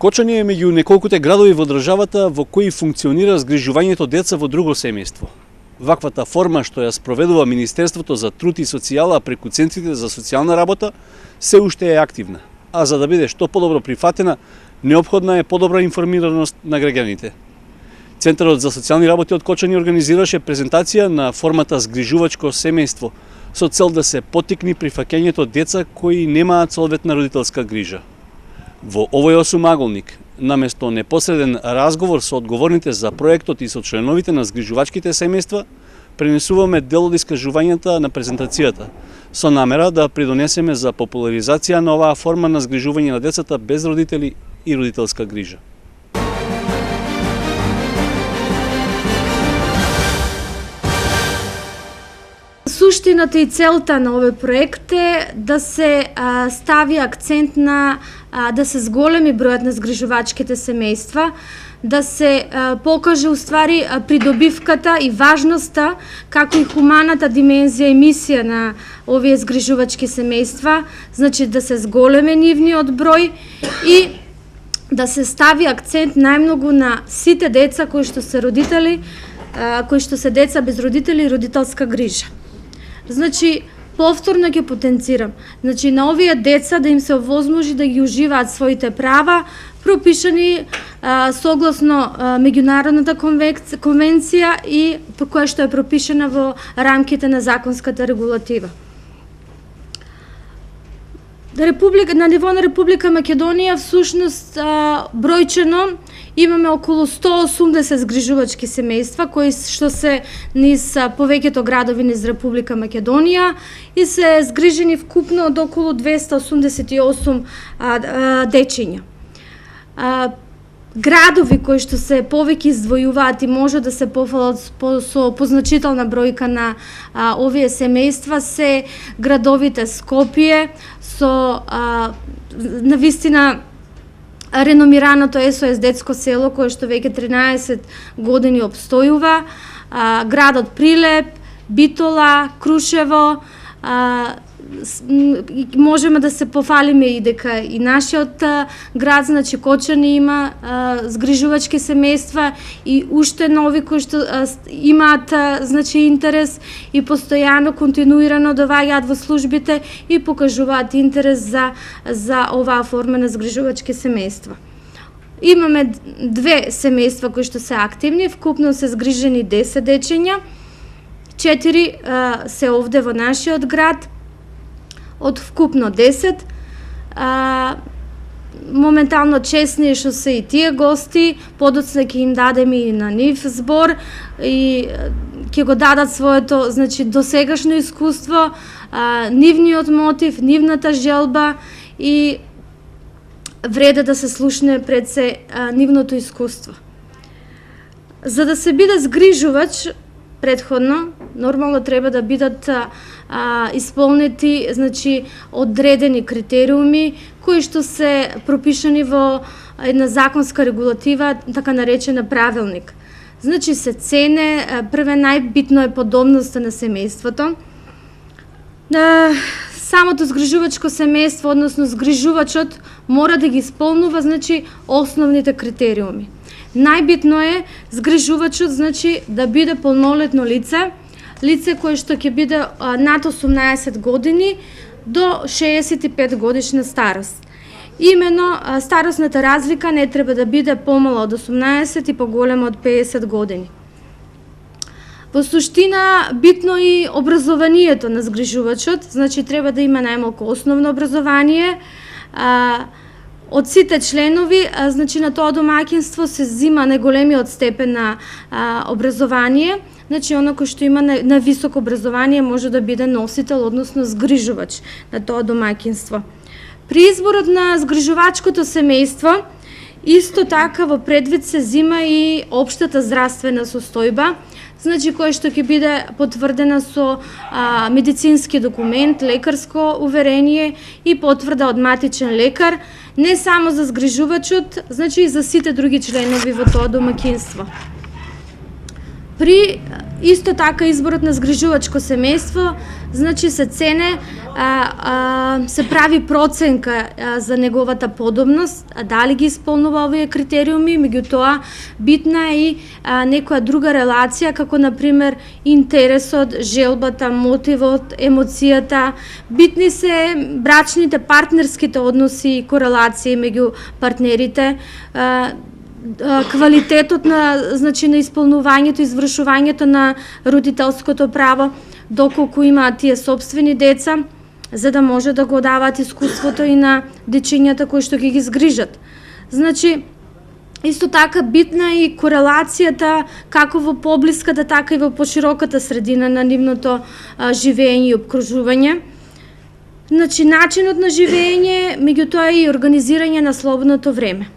Кочани е меѓу неколкуте градови во државата во кои функционира згрижувањето деца во друго семејство. Ваквата форма што ја спроведува Министерството за труд и социјала преку центрите за социјална работа се уште е активна, а за да биде што подобро прифатена, неопходна е подобра информираност на граѓаните. Центарот за социјални работи од Кочани организираше презентација на формата згрижувачко семејство со цел да се поттикне прифаќањето деца кои немаат соодветна родителска грижа. Во овој осумаголник, наместо непосреден разговор со одговорните за проектот и со членовите на згрижувачките семејства, пренесуваме дел од искажувањата на презентацијата, со намера да придонесеме за популаризација на оваа форма на згрижување на децата без родители и родителска грижа. Суштината и целта на овој проект е да се стави акцент на да се зголеми бројот на згрижувачките семејства, да се покаже уствари придобивката и важноста, како и хуманата димензија и мисија на овие згрижувачки семејства, значи да се зголеме нивниот број и да се стави акцент најмногу на сите деца кои што се родители, кои што се деца без родители и родителска грижа. Значи, повторно ќе потенцирам. Значи, на овие деца да им се овозможи да ги уживаат своите права, пропишани согласно меѓународната конвенција и која што е пропишана во рамките на законската регулатива. На ниво на Република Македонија, всушност, бројчено, имаме околу 180 згрижувачки семејства, кои што се низ повеќето градови низ Република Македонија и се згрижени вкупно од околу 288 дечиња. Градови кои што се повеќе издвојуваат и може да се пофалат со позначителна бројка на овие семејства се градовите Скопје со навистина реномираното СОС детско село кое што веќе 13 години обстојува, градот Прилеп, Битола, Крушево, можеме да се пофалиме и дека и нашиот град, значи Кочани има згрижувачки семејства и уште нови кои што имаат значи интерес и постојано континуирано доаѓаат во службите и покажуваат интерес за оваа форма на згрижувачки семејства. Имаме две семејства кои што се активни, вкупно се згрижени 10 дечиња, 4 се овде во нашиот град, од вкупно 10. Моментално честни што се и тие гости, подоцна ќе им дадеме и на нив збор и ќе го дадат своето, значи, досегашно искуство, нивниот мотив, нивната желба и вреде да се слушне пред се нивното искуство. За да се биде згрижувач, предходно, нормално треба да бидат исполнети, значи, одредени критериуми кои што се пропишани во една законска регулатива, така наречена правилник. Значи се цене, прве најбитно е подобноста на семејството. Самото згрижувачко семејство, односно згрижувачот, мора да ги исполнува, значи, основните критериуми. Најбитно е згрижувачот, значи, да биде полнолетно лице кое што ќе биде над 18 години до 65 годишна старост. Имено, старосната разлика не треба да биде помала од 18 и поголема од 50 години. Во суштина, битно и образованието на згрижувачот, значи треба да има најмалку основно образование. Од сите членови, значи на тоа домаќинство се зима најголемиот степен на образование, значи оно кој што има на високо образование може да биде носител, односно згрижувач на тоа домаќинство. При изборот на згрижувачкото семејство, исто така во предвид се зима и општата здравствена состојба, значи кој што ќе биде потврдена со медицински документ, лекарско уверение и потврда од матичен лекар, не само за згрижувачот, значи и за сите други членови во тоа домаќинство. При Исто така изборот на згрижувачко семејство, значи се цене, се прави проценка за неговата подобност, дали ги исполнува овие критериуми, меѓутоа битна е и некоја друга релација, како например интересот, желбата, мотивот, емоцијата. Битни се брачните, партнерските односи и корелации меѓу партнерите, квалитетот на, значи, на исполнувањето, извршувањето на родителското право, доколку имаат тие собствени деца, за да може да го даваат искуството и на дечињата кои што ги згрижат. Значи, исто така битна е и корелацијата како во поблиската, така и во пошироката средина на нивното живење и обкружување. Значи, начинот на живење, меѓутоа и организирање на слободното време.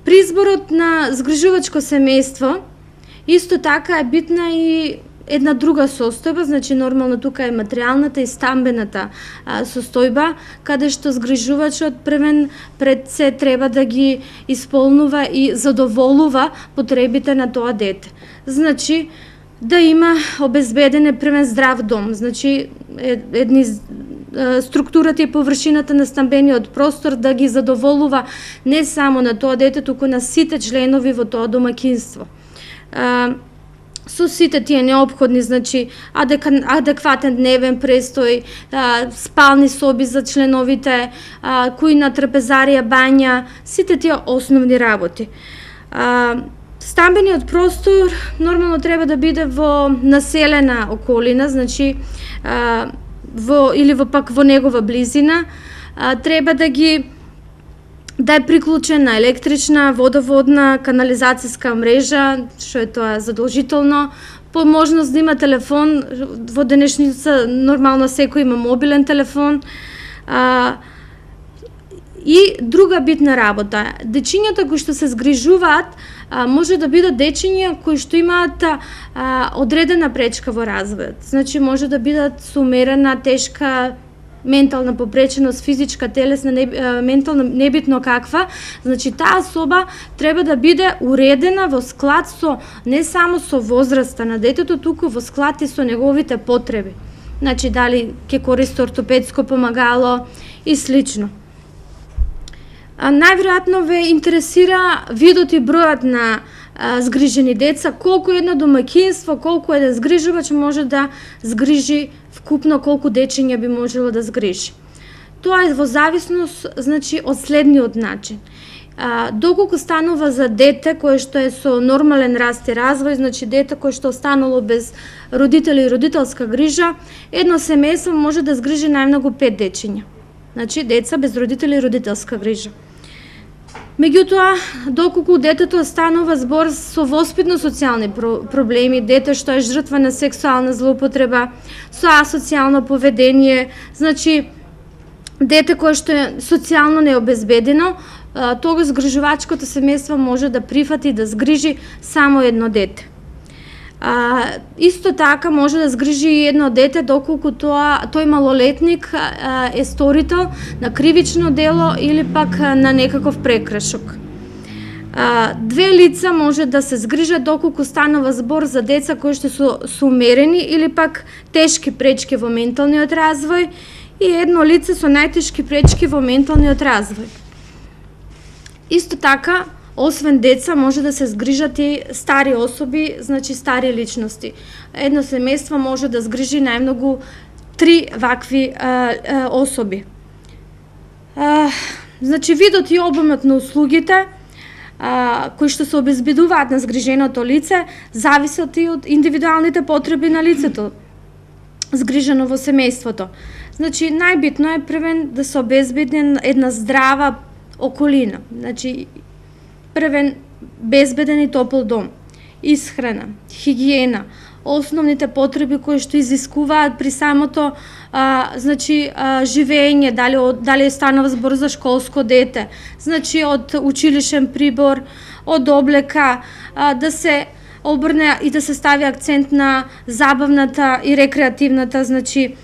При изборот на згрижувачко семејство, исто така е битна и една друга состојба, значи нормално тука е материјалната и стамбената состојба, каде што згрижувачот пред се треба да ги исполнува и задоволува потребите на тоа дете. Значи, да има обезбеден првен здрав дом, значи структурата и површината на стамбениот простор да ги задоволува не само на тоа дете, туку на сите членови во тоа домаќинство. Со сите тие неопходни, значи адекватен дневен престој, спални соби за членовите, кујна, трапезарија, бања, сите тие основни работи. Стамбениот простор нормално треба да биде во населена околина, значи или во негова близина, треба да е приклучен на електрична, водоводна, канализацијска мрежа, што е тоа задолжително, по можност да има телефон, во денешница нормално секој има мобилен телефон, и друга битна работа. Дечињата кои што се згрижуваат, може да бидат дечиња кои што имаат одредена пречка во развојот. Значи, може да бидат со умерена, тешка ментална попреченост, физичка, телесна, ментална, небитно каква. Значи, таа соба треба да биде уредена во склад со, не само со возраста на детето, туку во склад и со неговите потреби. Значи, дали ќе користи ортопедско помагало и слично. Најверојатно ве интересира видот и бројот на згрижени деца, колку едно домаќинство, колку еден згрижувач може да згрижи вкупно, колку дечиња би можело да згрижи. Тоа е во зависност, значи, од следниот начин. Доколку станува за дете кое што е со нормален раст и развој, значи дете кое што останало без родители и родителска грижа, едно семејство може да згрижи најмногу 5 дечиња. Значи, деца без родители и родителска грижа. Меѓутоа, доколку детето останува збор со воспитно-социјални проблеми, дете што е жртва на сексуална злоупотреба, со асоцијално поведение, значи дете кое што е социјално необезбедено, тогаш згрижувачкото семејство може да прифати да згрижи само едно дете. Исто така може да згрижи и едно дете доколку тој малолетник е сторител на кривично дело или пак на некаков прекршок. Две лица може да се згрижат доколку станува збор за деца кои што се умерени или пак тешки пречки во менталниот развој и едно лице со најтешки пречки во менталниот развој. Исто така, освен деца, може да се згрижат и стари особи, значи стари личности. Едно семејство може да згрижи најмногу 3 вакви особи. Значи, видот и обемот на услугите кои што се обезбедуваат на згриженото лице зависат и од индивидуалните потреби на лицето згрижено во семејството. Значи, најбитно е првен да се обезбеди една здрава околина. Значи, првен безбеден и топол дом, исхрана, хигиена, основните потреби кои што изискуваат при самото живење, дали станува збор за школско дете, значи од училишен прибор, од облека, да се обрне и да се стави акцент на забавната и рекреативната, значи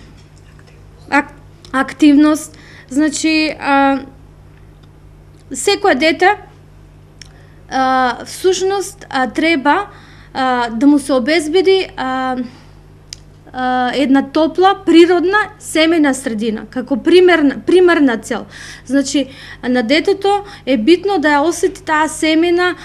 активност, значи секое дете всушност треба да му се обезбеди една топла, природна семејна средина, како примерна цел. Значи, на детето е битно да ја осети таа семејна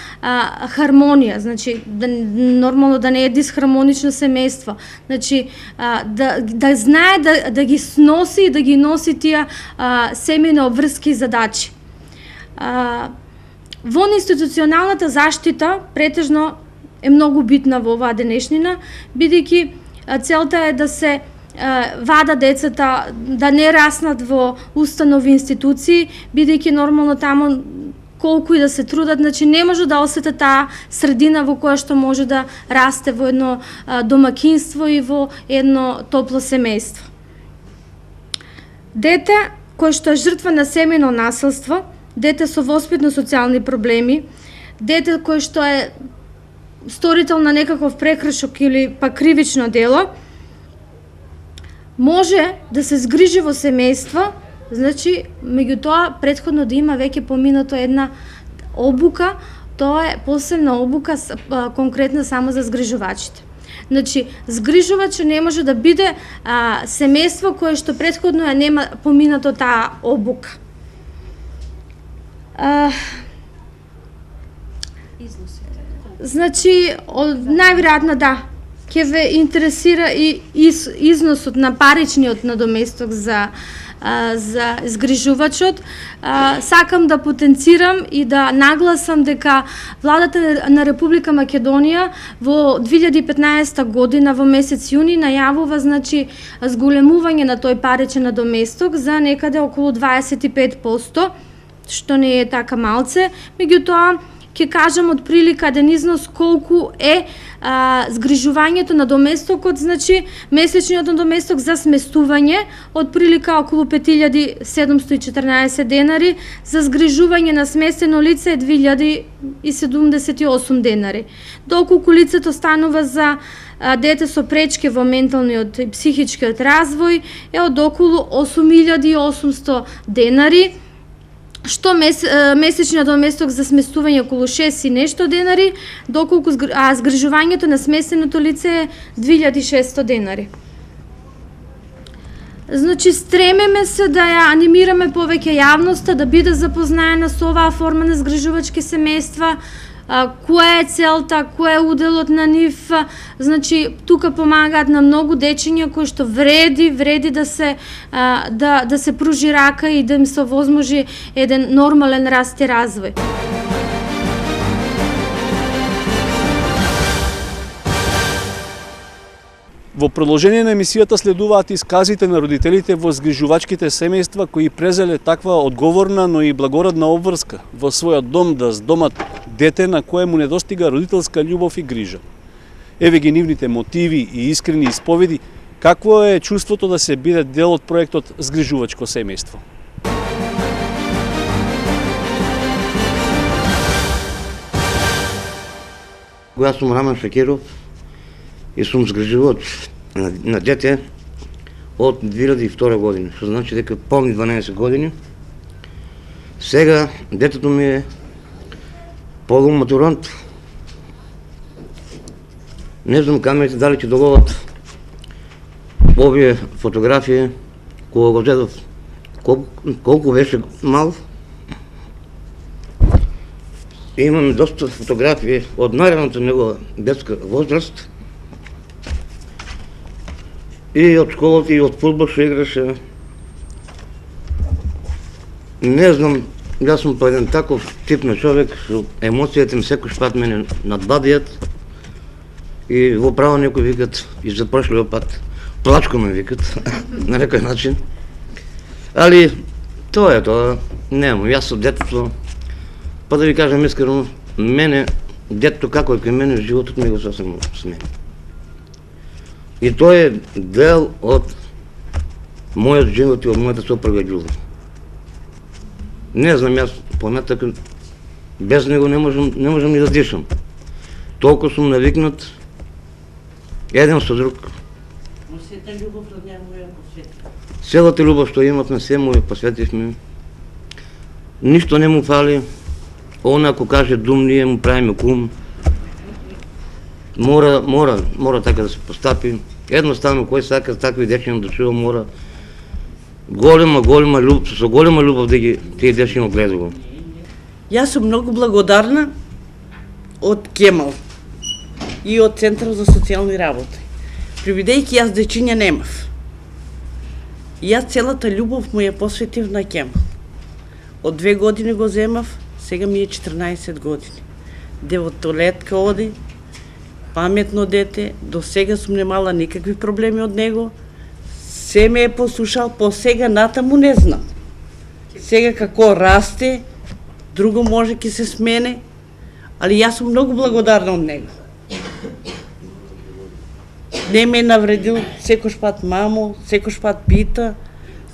хармонија, значи, нормално да не е дисхармонично семејство, значи, да знае да ги сноси и да ги носи тие семејни обврски и задачи. Во институционалната заштита претежно е многу битна во оваа денешнина, бидејќи целта е да се вада децата да не раснат во установи институции, бидејќи нормално таму колку и да се трудат, значи не може да осетат таа средина во која што може да расте во едно домакинство и во едно топло семејство. Дете кој што е жртва на семејно насилство, дете со воспитно-социјални проблеми, дете кој што е сторител на некаков прекршок или па кривично дело, може да се згрижи во семејство, значи, меѓутоа, претходно да има веќе поминато една обука, тоа е посебна обука конкретна само за згрижувачите. Значи, згрижувач не може да биде семејство кое што претходно ја нема поминато таа обука. Значи, најверојатно да, ќе ве интересира и износот на паричниот надоместок за згрижувачот. Сакам да потенцирам и да нагласам дека владата на Република Македонија во 2015 година во месец јуни најавува, значи, зголемување на тој паричен надоместок за некаде околу 25%, што не е така малце, меѓутоа ќе кажам од прилика еден износ колку е згрижувањето на доместокот, значи месечниот надоместок за сместување од прилика околу 5714 денари, за згрижување на сместено лице е 2078 денари. Доколку лицето станува за дете со пречки во менталниот и психичкиот развој е од околу 8800 денари, што месечниот надоместок за сместување околу 6 и нешто денари, доколку згрижувањето на сместеното лице е 2600 денари. Значи, стремеме се да ја анимираме повеќе јавноста, да биде запознаена со оваа форма на згрижувачки семејства, која е целта, кој е уделот на нив, значи тука помагаат на многу дечиња кои што вреди да се пружи рака и да им се овозможи еден нормален раст и развој. Во продолжение на емисијата следуваат исказите на родителите во згрижувачките семејства кои презеле таква одговорна, но и благородна обврска во својот дом да здомат дете на кое му недостига родителска љубов и грижа. Еве ги нивните мотиви и искрени исповеди какво е чувството да се биде дел од проектот Згрижувачко семејство. Јас сум Рамен Шакиров и сум згрижувач на дете од 2002 година, што значи дека полни 12 години. Сега детето ми е полуматурант. Не знам камерите дали ќе доловат овие фотографии кога го гледав колку беше мал. Имаме доста фотографии од најраната негова детска возраст. И од школата, и од фудбал што играше. Не знам, јас сум по еден таков тип на човек, што емоцијата ми секој пат мене надбадијат. И во право некои викат, и за прошлиот пат, плачко ме викат, на некој начин. Али, тоа е тоа, немам, јас со детето, па да ви кажам искрено, мене, детето како е кај мене, животот ми го сосем смени. И тоа е дел од мојот живот и од мојата сопруга Ѓулда. Не знам, јас понатака без него не можам ни да дишам. Толку сум навикнат еден со друг. Сета љубов од него ја посветив. Целата љубов што имавме, се му ја посветивме. Ништо не му фали. Он ако каже дум, ние му правиме кум. Мора така да се постапи. Едноставно, кој сака такви дечиња да чува, мора голема љубов да ги тие дечиња гледува. Јас сум многу благодарна од Кемал и од Центарот за социјални работи. Прибидејќи јас дечиња немав. Јас целата љубов му ја посветив на Кемал. Од 2 години го земав, сега ми е 14 години. Девотолетка оди, паметно дете, до сега сум немала никакви проблеми од него. Се ме е послушал, по сега натаму не знам. Сега како расте, друго може ки се смене, али јас сум многу благодарна од него. Не ме е навредил, секој пат мамо, секој пат пита,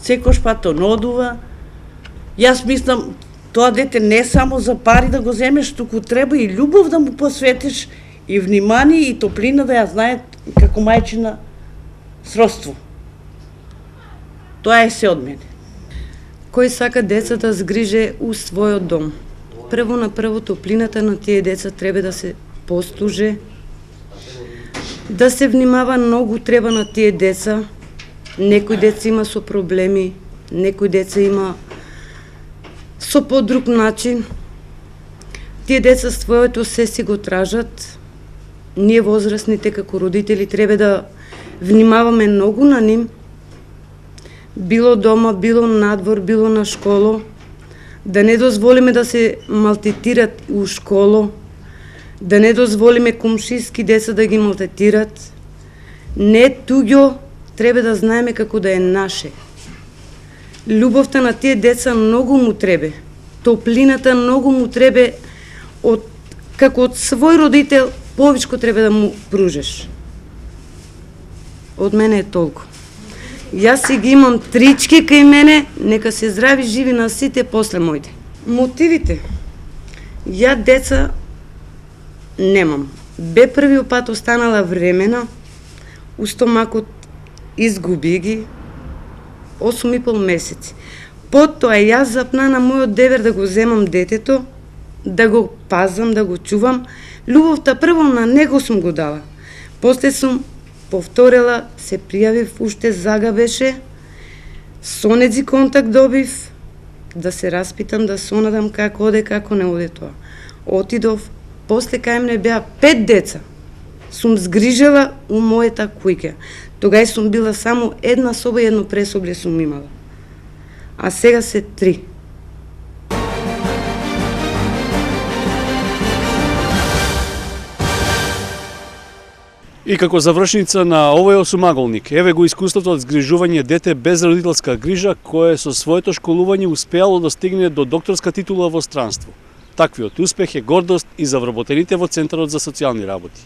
секој пат онодува. Јас мислам, тоа дете не само за пари да го земеш, туку треба и љубов да му посветиш, и внимание, и топлина да ја знае како мајчина сродство. Тоа е се од мене. Кој сака децата згриже у својот дом? Прво на прво топлината на тие деца треба да се послуже, да се внимава многу треба на тие деца. Некои деца има со проблеми, некои деца има со подруг начин. Тие деца своето се си го тражат. Ние возрастните како родители треба да внимаваме многу на ним, било дома, било надвор, било на школо, да не дозволиме да се малтретират у школо, да не дозволиме комшиски деца да ги малтретират. Не туѓо, треба да знаеме како да е наше. Љубовта на тие деца многу му требе. Топлината многу му требе како од свој родител, повичко треба да му пружеш. Од мене е толку. Јас си ги имам трички кај мене, нека се здрави живи на сите после моите. Мотивите. Ја деца немам. Бе првиот пат останала времена, у стомакот изгуби ги 8,5 месеци. Потоа јас запна на мојот девер да го земам детето, да го пазвам, да го чувам. Љубовта прво на него сум го дала. После сум повторила, се пријавив, уште зага беше, со недзи контакт добив, да се распитам, да сонадам како оде, како не оде тоа. Отидов, после кај мене беа 5 деца. Сум згрижела у мојата куќа. Тогај сум била само една соба и едно пресобле сум имала. А сега се 3. И како завршница на овој осумаголник, еве го искуството од згрижување дете без родителска грижа, кое со своето школување успеало да стигне до докторска титула во странство. Таквиот успех е гордост и за вработените во Центарот за социјални работи.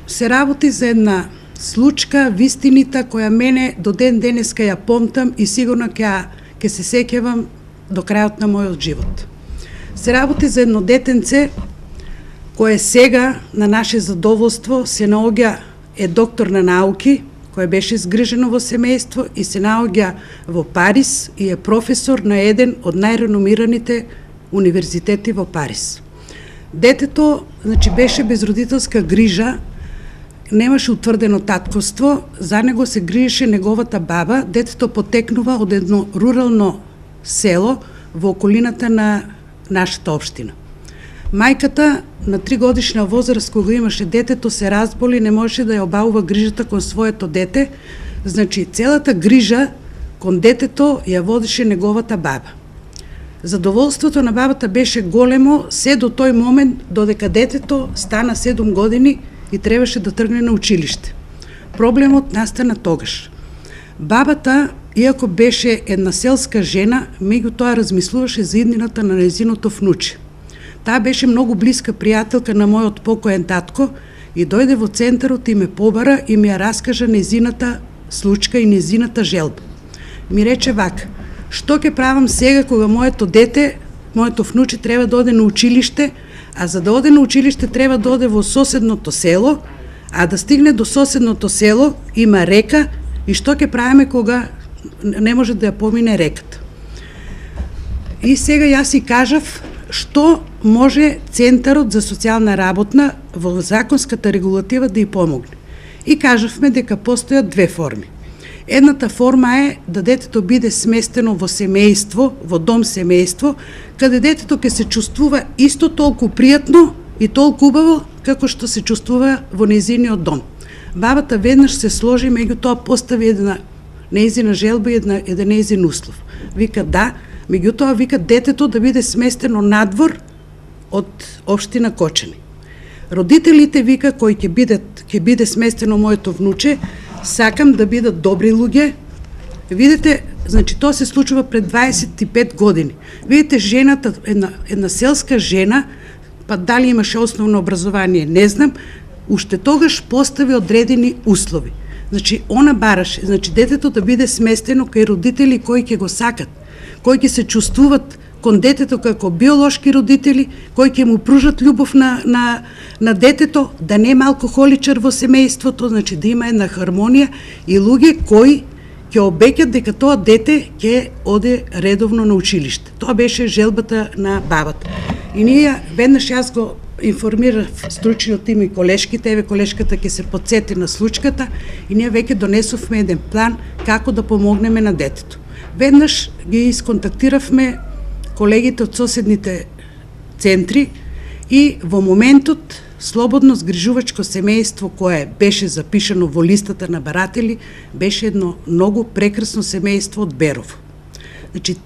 Се работи за една случка, вистинита, која мене до ден денеска ја помтам и сигурно ќе се сеќавам до крајот на мојот живот. Се работи за едно детенце кое сега на наше задоволство се наоѓа е доктор на науки, кој беше згрижено во семејство и се наоѓа во Париз и е професор на еден од најреномираните универзитети во Париз. Детето, беше без родителска грижа, немаше утврдено татковство, за него се грижеше неговата баба. Детето потекнува од едно рурално село во околината на нашата општина. Мајката на 3 годишна возраст, кога имаше детето, се разболи, не можеше да ја обавува грижата кон своето дете, целата грижа кон детето ја водеше неговата баба. Задоволството на бабата беше големо се до тој момент додека детето стана 7 години и требаше да тргне на училиште. Проблемот настана тогаш. Бабата, иако беше една селска жена, меѓутоа размислуваше за иднината на незиното внуче. Таа беше многу блиска пријателка на мојот покоен татко и дојде во центарот и ме побара и ми ја раскажа незината случка и незината желба. Ми рече вака: што ќе правам сега кога моето дете, моето внуче треба да оде на училиште, а за да оде на училиште треба да оде во соседното село, а да стигне до соседното село има река и што ќе правиме кога не може да ја помине реката. И сега јас си кажав што може Центарот за социјална работна во законската регулатива да ја помогне. И кажавме дека постојат две форми. Едната форма е да детето биде сместено во семејство, во дом семејство, каде детето ќе се чувствува исто толку пријатно и толку убаво како што се чувствува во нејзиниот дом. Бабата веднаш се сложи, меѓутоа постави една нејзина желба и еден нејзин услов. Вика да, меѓутоа вика детето да биде сместено надвор од општина Кочани. Родителите вика кои ќе биде сместено моето внуче, сакам да бидат добри луѓе. Видите, значи тоа се случува пред 25 години. Видите жената, една селска жена, па дали имаше основно образование, не знам, уште тогаш постави одредени услови. Значи, она бараше, значи детето да биде сместено кај родители кои ќе го сакат, кои ќе се чувствуват кон детето како биолошки родители, кои ќе му пружат љубов на детето, да нема алкохоличар во семејството, значи да има една хармонија и луѓе кои ќе обеќат дека тоа дете ќе оде редовно на училиште. Тоа беше желбата на бабата. И ние веднаш јас го информирав стручниот тим и колешките, еве колешката ќе се потсети на случката и ние веќе донесовме еден план како да помогнеме на детето. Веднаш ги исконтактиравме колегите од соседните центри и во моментот слободно згрижувачко семејство кое беше запишано во листата на баратели беше едно многу прекрасно семејство од Берово. Значи,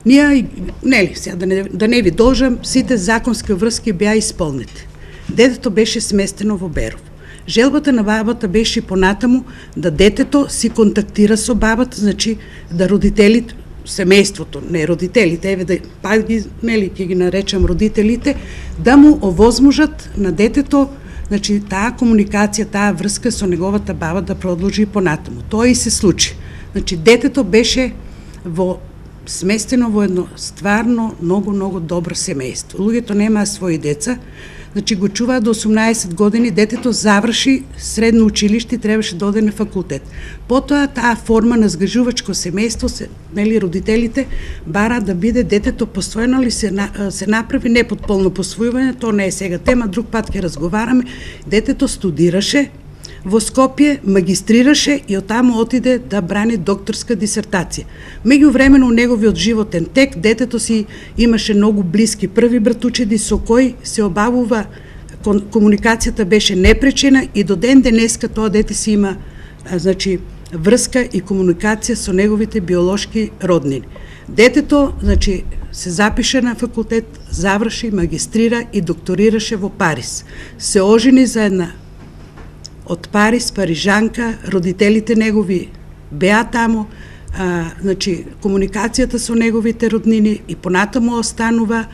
ние, нели, сега да не ви должам, сите законски врски беа исполнети. Детето беше сместено во Берово. Желбата на бабата беше понатаму да детето си контактира со бабата, значи да родителите, семејството, не родителите, еве да па ги, нели, ќе ги наречам родителите, да му овозможат на детето, значи таа комуникација, таа врска со неговата баба да продолжи понатаму. Тоа и се случи. Значи детето беше сместено во едно стварно многу добро семејство. Луѓето немаа своји деца, значи го чуваат до 18 години, детето заврши средно училиште и требаше да оде на факултет. Потоа таа форма на згрижувачко семејство, нели родителите бара да биде детето постојано ли се направи не под полно посвојување, тоа не е сега тема, друг пат ќе разговараме. Детето студираше во Скопје, магистрираше и оттаму отиде да брани докторска дисертација. Меѓувремено у неговиот животен тек детето си имаше многу блиски први братучеди со кои се обавува, комуникацијата беше непречена и до ден денеска тоа дете си има значи врска и комуникација со неговите биолошки роднини. Детето значи се запише на факултет, заврши, магистрира и докторираше во Париз. Се ожени за една од Париз, парижанка, родителите негови беа таму, значи комуникацијата со неговите роднини и понатаму останува.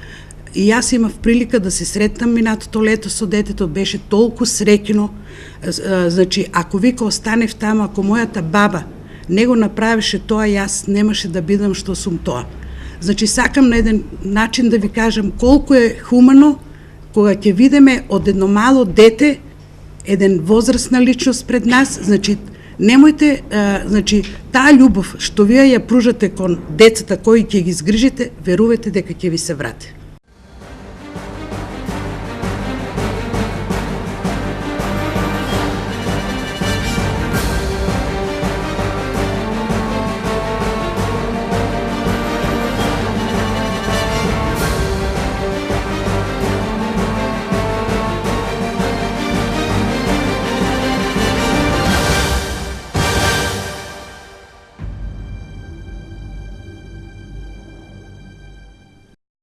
И јас имав прилика да се сретнам минатото лето со детето, беше толку среќно. Значи, ако вика останев таму, ако мојата баба не го направеше тоа, јас немаше да бидам што сум тоа. Значи, сакам на еден начин да ви кажам колку е хумано кога ќе видиме од едно мало дете еден возрастна личност пред нас, значи немојте, значи таа љубов што вие ја пружате кон децата кои ќе ги згрижите, верувате дека ќе ви се врати.